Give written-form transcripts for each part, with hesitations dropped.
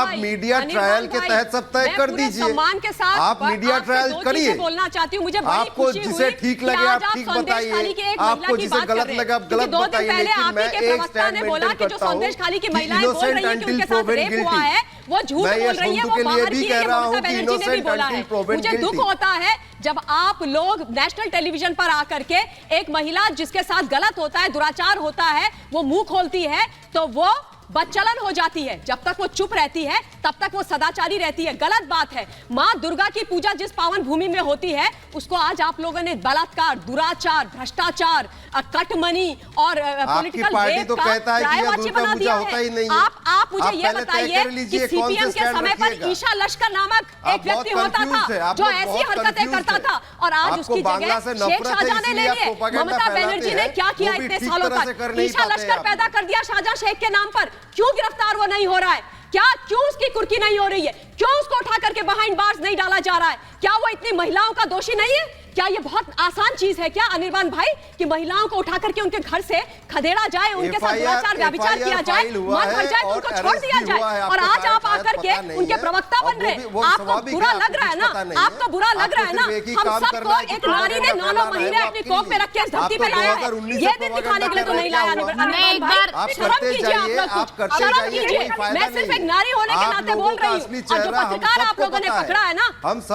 आप media trial के तहत सब तय कर दीजिए। सम्मान के साथ आप मीडिया ट्रायल करिए। बोलना चाहती हूँ, मुझे आपको जिसे ठीक लगे आप ठीक बताइए, आपको जिसे गलत लगे आप गलत बताइए, लेकिन मैं एक स्टैंड मेंटेन करता हूँ कि इनोसेंट अंटिल प्रूवन गिल्टी। वो झूठ मैं बोल रही है, वो बाहर की है, ममता बनर्जी ने भी बोला है। मुझे दुख होता है जब आप लोग नेशनल टेलीविजन पर आकर के एक महिला जिसके साथ गलत होता है, दुराचार होता है, वो मुंह खोलती है तो वो बदचलन हो जाती है। जब तक वो चुप रहती है तब तक वो सदाचारी रहती है। गलत बात है। मां दुर्गा की पूजा जिस पावन भूमि में होती है उसको आज आप लोगों ने बलात्कार, दुराचार, भ्रष्टाचार, कटमनी और पॉलिटिकल रेप तो कहता है कि रायवाची बना दिया है। आप मुझे ये बताइए कि सीपीएम के समय पर ईशा लश्कर नामक एक व्यक्ति होता था जो ऐसी हरकतें करता था और आज उसकी जगह शेख शाहजहां ने ले लिए। ममता बनर्जी ने क्या किया इतने सालों तक? ईशा लश्कर पैदा कर दिया शाहजहां शेख के नाम पर। क्यों गिरफ्तार वो नहीं हो रहा है? क्यों उसकी कुर्की नहीं हो रही है? क्यों उसको उठा करके बिहाइंड बार्स नहीं डाला जा रहा है? क्या वो इतनी महिलाओं का दोषी नहीं है? क्या ये बहुत आसान चीज है क्या अनिर्बान भाई कि महिलाओं को उठा करके उनके घर से खदेड़ा जाए, उनके साथ दुराचार व्यभिचार किया जाए, मन भर जाए तो उनको छोड़ दिया जाए? और आज आप आकर के उनके प्रवक्ता बन रहे हैं। आपको बुरा लग रहा है ना? आपको बुरा लग रहा है ना? हम सबको एक नारी ने 9 महीने अपनी कोख में रख के इस धरती पे लाया है। ये दिन दिखाने के लिए तो नहीं लाया अनिर्बान भाई। शर्म कीजिए आप लोग, शर्म कीजिए। मैं सिर्फ एक नारी होने के नाते बोल रही हूँ और जो पत्रकार आप लोगों ने पकड़ा है ना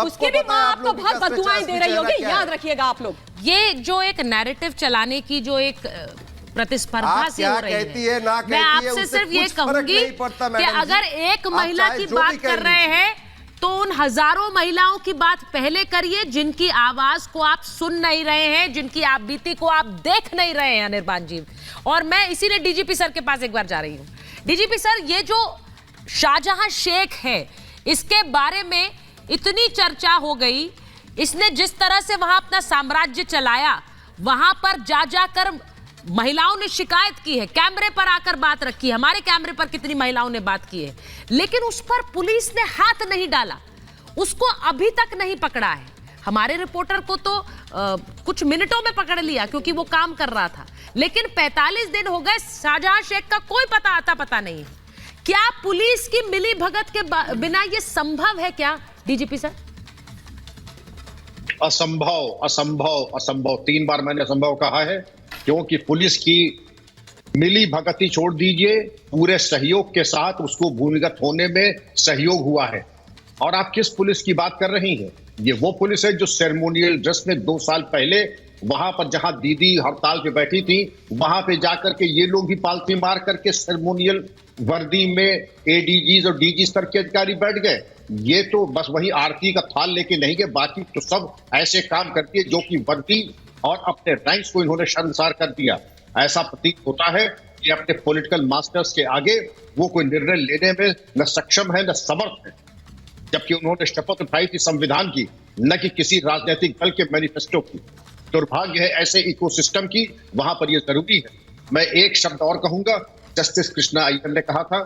उसकी भी माँ आपको बहुत बददुआएं दे रही होगी, याद रखिएगा आप लोग। ये जो एक नैरेटिव चलाने की जो एक प्रतिस्पर्धा से हो रही है, मैं आपसे सिर्फ ये कहूंगी कि अगर एक महिला की बात कर रहे हैं तो उन हजारों महिलाओं की बात पहले करिए जिनकी आवाज को आप सुन नहीं रहे हैं, जिनकी आप बीती को आप देख नहीं रहे हैं अनिर्बान जी। और मैं इसीलिए डीजीपी सर के पास एक बार जा रही हूं। डीजीपी सर, ये जो शाहजहां शेख है इसके बारे में इतनी चर्चा हो गई, इसने जिस तरह से वहां अपना साम्राज्य चलाया, वहां पर जा जाकर महिलाओं ने शिकायत की है, कैमरे पर आकर बात रखी है, हमारे कैमरे पर कितनी महिलाओं ने बात की है, लेकिन उस पर पुलिस ने हाथ नहीं डाला, उसको अभी तक नहीं पकड़ा है। हमारे रिपोर्टर को तो कुछ मिनटों में पकड़ लिया क्योंकि वो काम कर रहा था, लेकिन 45 दिन हो गए, शाहजहां शेख का कोई पता नहीं है। क्या पुलिस की मिली भगत के बिना ये संभव है क्या डीजीपी सर? असंभव, असंभव, असंभव। 3 बार मैंने असंभव कहा है क्योंकि पुलिस की मिली भगती छोड़ दीजिए, पूरे सहयोग के साथ उसको भूमिगत होने में सहयोग हुआ है। और आप किस पुलिस की बात कर रही हैं? ये वो पुलिस है जो सेरेमोनियल ड्रेस में 2 साल पहले वहां पर जहां दीदी हड़ताल पे बैठी थी वहां पे जाकर के ये लोग भी पालती मार करके सेरेमोनियल वर्दी में एडीजीज और डीजी स्तर के अधिकारी बैठ गए। ये तो बस वही आरती का थाल लेके नहीं गए, बाकी तो सब ऐसे काम करती है जो कि वर्दी और अपने रैंक्स को इन्होंने शर्मसार कर दिया। ऐसा प्रतीत होता है कि अपने पॉलिटिकल मास्टर्स के आगे वो कोई निर्णय लेने में न सक्षम है न समर्थ है, जबकि उन्होंने शपथ उठाई थी संविधान की, न कि किसी राजनीतिक दल के मैनिफेस्टो की। दुर्भाग्य है ऐसे इकोसिस्टम की, वहां पर यह जरूरी है। मैं एक शब्द और कहूंगा, जस्टिस कृष्णा अय्यर ने कहा था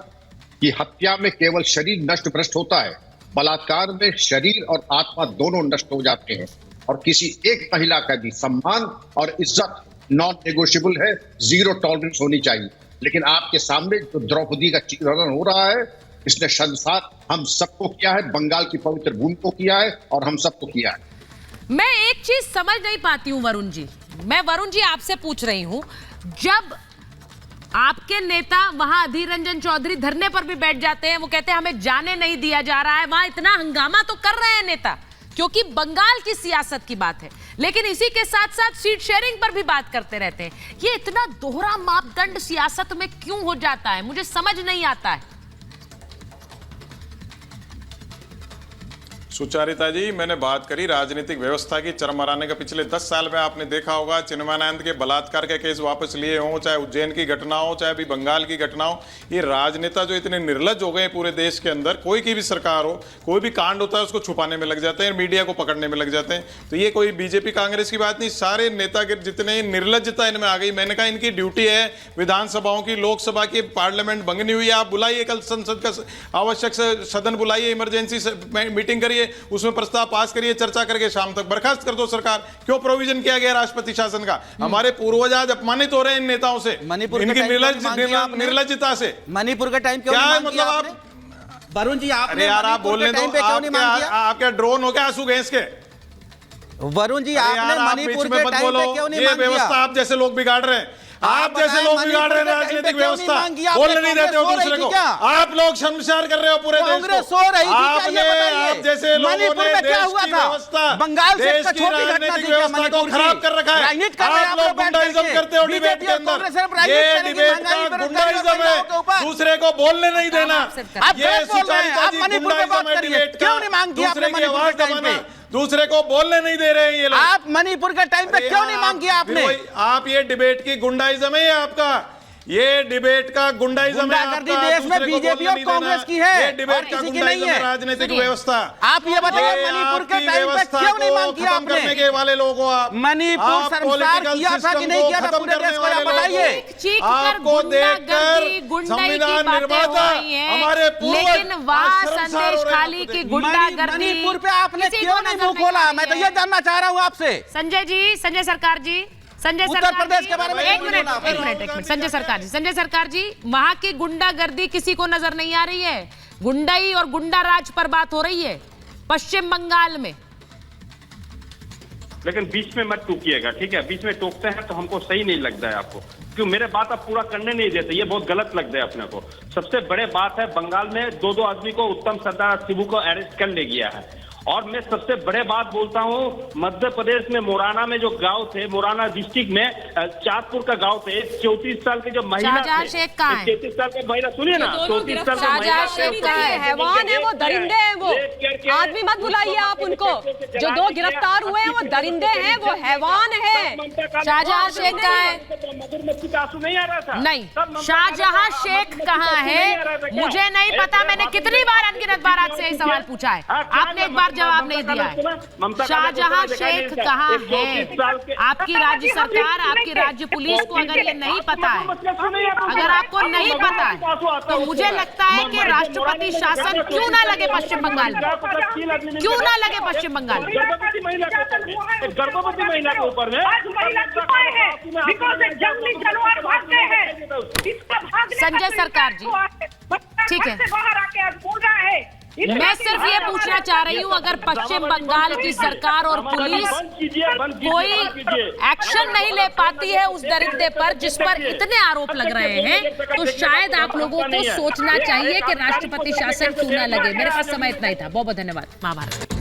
कि हत्या में केवल शरीर नष्ट भ्रष्ट होता है, बलात्कार में शरीर और आत्मा दोनों नष्ट हो जाते हैं। और किसी एक महिला का भी सम्मान और इज्जत नॉन नेगोशिएबल है, 0 टॉलरेंस होनी चाहिए। लेकिन आपके सामने जो द्रौपदी का चित्रण हो रहा है, इसने शर्मसार हम सबको किया है, बंगाल की पवित्र भूमि को किया है और हम सबको किया है। मैं एक चीज समझ नहीं पाती हूं वरुण जी, मैं वरुण जी आपसे पूछ रही हूं, जब आपके नेता वहां अधीर रंजन चौधरी धरने पर भी बैठ जाते हैं, वो कहते हैं हमें जाने नहीं दिया जा रहा है, वहां इतना हंगामा तो कर रहे हैं नेता क्योंकि बंगाल की सियासत की बात है, लेकिन इसी के साथ साथ सीट शेयरिंग पर भी बात करते रहते हैं। ये इतना दोहरा मापदंड सियासत में क्यों हो जाता है, मुझे समझ नहीं आता है। सुचारिता जी, मैंने बात करी राजनीतिक व्यवस्था की चरमराने का। पिछले 10 साल में आपने देखा होगा चिन्मयानंद के बलात्कार के केस वापस लिए हों, चाहे उज्जैन की घटना हो, चाहे अभी बंगाल की घटना हो, ये राजनेता जो इतने निर्लज्ज हो गए पूरे देश के अंदर, कोई की भी सरकार हो, कोई भी कांड होता है उसको छुपाने में लग जाते हैं, मीडिया को पकड़ने में लग जाते हैं। तो ये कोई बीजेपी कांग्रेस की बात नहीं, सारे नेता के जितने निर्लज्जता इनमें आ गई। मैंने कहा इनकी ड्यूटी है विधानसभाओं की, लोकसभा की, पार्लियामेंट भंग नहीं हुई, आप बुलाइए कल संसद का आवश्यक सदन बुलाइए, इमरजेंसी मीटिंग करिए, उसमें प्रस्ताव पास करिए, चर्चा करके शाम तक बर्खास्त कर दो सरकार। क्यों प्रोविजन किया गया राष्ट्रपति शासन का? हमारे पूर्वज आज अपमानित हो रहे हैं इन नेताओं से, इनकी निर्लज्जता से। मणिपुर का टाइम क्या है मतलब? आप वरुण जी आपने अरे यार आप बोलने दो, आपके ड्रोन हो क्या आंसू गैस के? वरुण जी आपने मणिपुर के टाइम पे क्यों नहीं ये मांग दिया? व्यवस्था आप जैसे लोग बिगाड़ रहे हैं, आप जैसे लोग बिगाड़ रहे हैं राजनीतिक व्यवस्था, बोलने नहीं देते हो दूसरे को। आप लोग शर्मसार कर रहे हो पूरे देश को। सो रही थी आपने आप जैसे लोगों ने देश की व्यवस्था, बंगाल से देश की राजनीतिक व्यवस्था को खराब कर रखा है। आप लोग गुंडाइज्म करते हो डिबेट के अंदर, ये डिबेट का गुंडाइज्म है, दूसरे को बोलने नहीं देना, ये सुचारू गुंडाइज्म है डिबेट का, दूसरे की आवाज दबाना, दूसरे को बोलने नहीं दे रहे हैं ये लोग। आप मणिपुर के टाइम पे क्यों नहीं मांग किया आपने? आप ये डिबेट की गुंडाइज्म है आपका, ये डिबेट का गुंडाइज्म है आपका, देश में बीजेपी और कांग्रेस की है, ये डिबेट का गुंडाइज्म है, राजनीतिक व्यवस्था। आप ये बताइए मणिपुर के टाइम पे क्यों नहीं मांग किया आपने? करने के वाले लोग हो आप। मणिपुर शर्मसार किया था कि नहीं किया था पूरे देश को आप बताइए। आपको देखकर संविधान निर्माता हमारे लेकिन वहाँ संदेश खाली की गुंडागर्दी, मणिपुर पे आपने क्यों नहीं मुंह खोला? मैं तो ये जानना चाह रहा हूँ आपसे। संजय जी, संजय सरकार जी, संजय उत्तर सरकार प्रदेश के बारे में एक मिनट संजय सरकार जी, वहां की गुंडागर्दी किसी को नजर नहीं आ रही है। गुंडाई और गुंडा राज पर बात हो रही है पश्चिम बंगाल में। लेकिन बीच में मत टोकिएगा, ठीक है? बीच में टोकते हैं तो हमको सही नहीं लगता है आपको, क्यों मेरे बात आप पूरा करने नहीं देते, ये बहुत गलत लगता है अपने को। सबसे बड़े बात है बंगाल में दो आदमी को उत्तम सरदार शिबू को अरेस्ट कर ले गया है। और मैं सबसे बड़े बात बोलता हूँ, मध्य प्रदेश में मोराना में जो गांव थे, मोराना डिस्ट्रिक्ट में चाँदपुर का गांव थे, 34 साल के जो महिला थे, 33 साल के महिला, सुनिए ना, 34 साल के महिला हैवान है वो, दरिंदे हैं वो, आदमी मत बुलाइए आप उनको। जो दो गिरफ्तार हुए हैं वो दरिंदे हैं, वो हैवान है। शाहजहां शेख कहाँ है? मधुमक्खी का आंसू नहीं आ रहा था? नहीं, शाहजहां शेख कहाँ है मुझे नहीं पता। मैंने कितनी बार अनगिनत बार आपसे ये सवाल पूछा है, आपने एक बार जवाब नहीं दिया है। शाहजहां शेख कहाँ है? आपकी राज्य सरकार, आपकी राज्य पुलिस को अगर ये नहीं पता है, अगर आपको नहीं पता है, तो मुझे लगता है कि राष्ट्रपति शासन क्यों ना लगे पश्चिम बंगाल में, क्यों ना लगे पश्चिम बंगाल में। गर्भवती महिला के ऊपर में संजय सरकार जी, ठीक है, मैं सिर्फ ये पूछना चाह रही हूँ, अगर पश्चिम बंगाल की सरकार और पुलिस कोई एक्शन नहीं ले पाती है उस दरिंदे पर जिस पर इतने आरोप लग रहे हैं, तो शायद आप लोगों को सोचना चाहिए कि राष्ट्रपति शासन क्यों ना लगे। मेरे पास समय इतना ही था, बहुत बहुत धन्यवाद। महाभारत।